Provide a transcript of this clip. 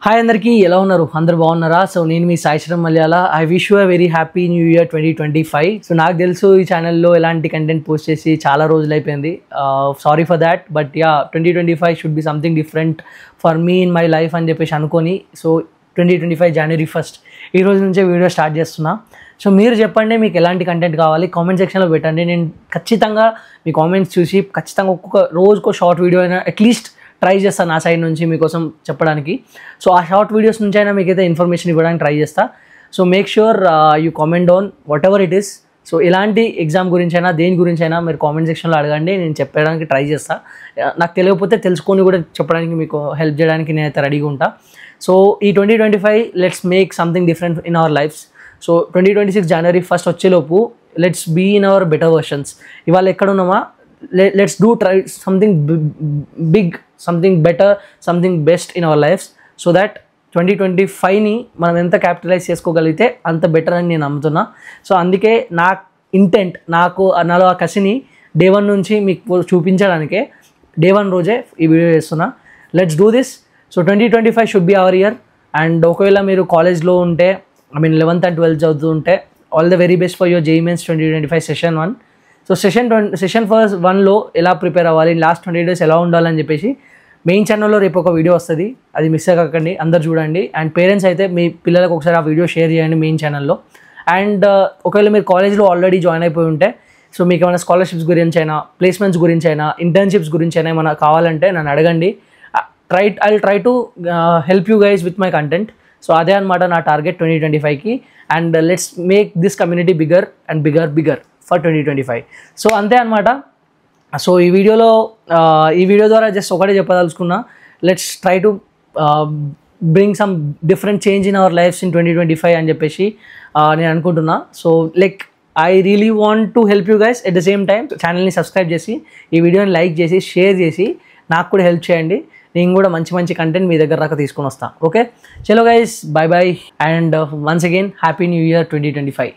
Hi అందరికీ ఎలా ఉన్నారు? అందరూ బాగున్నారా? సో నేను మీ సాయిశ్రం మలయాళ. I wish you a very happy new year 2025. So నాకు తెలుసు ఈ ఛానల్లో ఎలాంటి కంటెంట్ పోస్ట్ చేసి చాలా రోజులు అయిపోయింది. Sorry for that, but yeah 2025 should be something different for me in my life అని చెప్పేసి అనుకొని సో 2025 January 1st ఈ రోజు నుంచే వీడియో స్టార్ట్ చేస్తున్నా. సో మీరు చెప్పండి మీకు ఎలాంటి కంటెంట్ కావాలి, కామెంట్ సెక్షన్లో పెట్టండి. నేను ఖచ్చితంగా మీ కామెంట్స్ చూసి ఖచ్చితంగా ఒక్కొక్క రోజుకో షార్ట్ వీడియో అయినా అట్లీస్ట్ ట్రై చేస్తాను నా సైడ్ నుంచి మీకోసం చెప్పడానికి. సో ఆ షార్ట్ వీడియోస్ నుంచి అయినా మీకైతే ఇన్ఫర్మేషన్ ఇవ్వడానికి ట్రై చేస్తా. So make sure you comment on what ever it is. So ఎలాంటి ఎగ్జామ్ గురించైనా దేని గురించైనా మీరు కామెంట్ సెక్షన్లో అడగండి, నేను చెప్పడానికి ట్రై చేస్తాను. నాకు తెలియకపోతే తెలుసుకొని కూడా చెప్పడానికి మీకు హెల్ప్ చేయడానికి నేనైతే రెడీగా ఉంటా. సో ఈ 2025 let's make something different in our lifes. So 2026 January 1st వచ్చేలోపు let's be in our better versions. ఇవాళ ఎక్కడున్నామా, let's do try something big, something better, something best in our lifes. So that 2025ని మనం ఎంత capitalise చేసుకోగలిగితే అంత better అని నేను నమ్ముతున్నా. సో అందుకే నా ఇంటెంట్, నాలో ఆ కసిని డే 1 నుంచి మీకు చూపించడానికే డే 1 రోజే ఈ వీడియో చేస్తున్నా. Let's do this. So 2025 should be our year. And ఒకవేళ మీరు కాలేజ్లో ఉంటే, I mean 11th and 12th చదువుతూ ఉంటే, all the very best for your JEE Mains 2025 Session 1. So session first 1లో ఎలా ప్రిపేర్ అవ్వాలి, లాస్ట్ 20 days ఎలా ఉండాలని చెప్పేసి మెయిన్ ఛానల్లో రేపు ఒక వీడియో వస్తుంది, అది మిస్ అవ్వకండి, అందరు చూడండి. అండ్ పేరెంట్స్ అయితే మీ పిల్లలకు ఒకసారి ఆ వీడియో షేర్ చేయండి మెయిన్ ఛానల్లో. అండ్ ఒకవేళ మీరు కాలేజ్లో ఆల్రెడీ జాయిన్ అయిపోయి ఉంటే, సో మీకు ఏమైనా స్కాలర్షిప్స్ గురించి అయినా, ప్లేస్మెంట్స్ గురించి అయినా, ఇంటర్న్షిప్స్ గురించి అయినా ఏమైనా కావాలంటే నన్ను అడగండి. I will try to help you guys with my content. So అదే అనమాట నా టార్గెట్ 2025కి. And let's make this community bigger and bigger for 2025. So అంతే అనమాట. సో ఈ వీడియో ద్వారా జస్ట్ ఒకటే చెప్పదలుచుకున్నా, let's try to bring some different change in our lifes in 2025 అని చెప్పేసి నేను అనుకుంటున్నా. So like I really want to help you guys. At the same time ఛానల్ని సబ్స్క్రైబ్ చేసి, ఈ వీడియోని లైక్ చేసి, షేర్ చేసి నాకు కూడా హెల్ప్ చేయండి. నేను కూడా మంచి కంటెంట్ మీ దగ్గర దాకా తీసుకొని వస్తాను. ఓకే, చలో guys, by and once again happy new year 2025.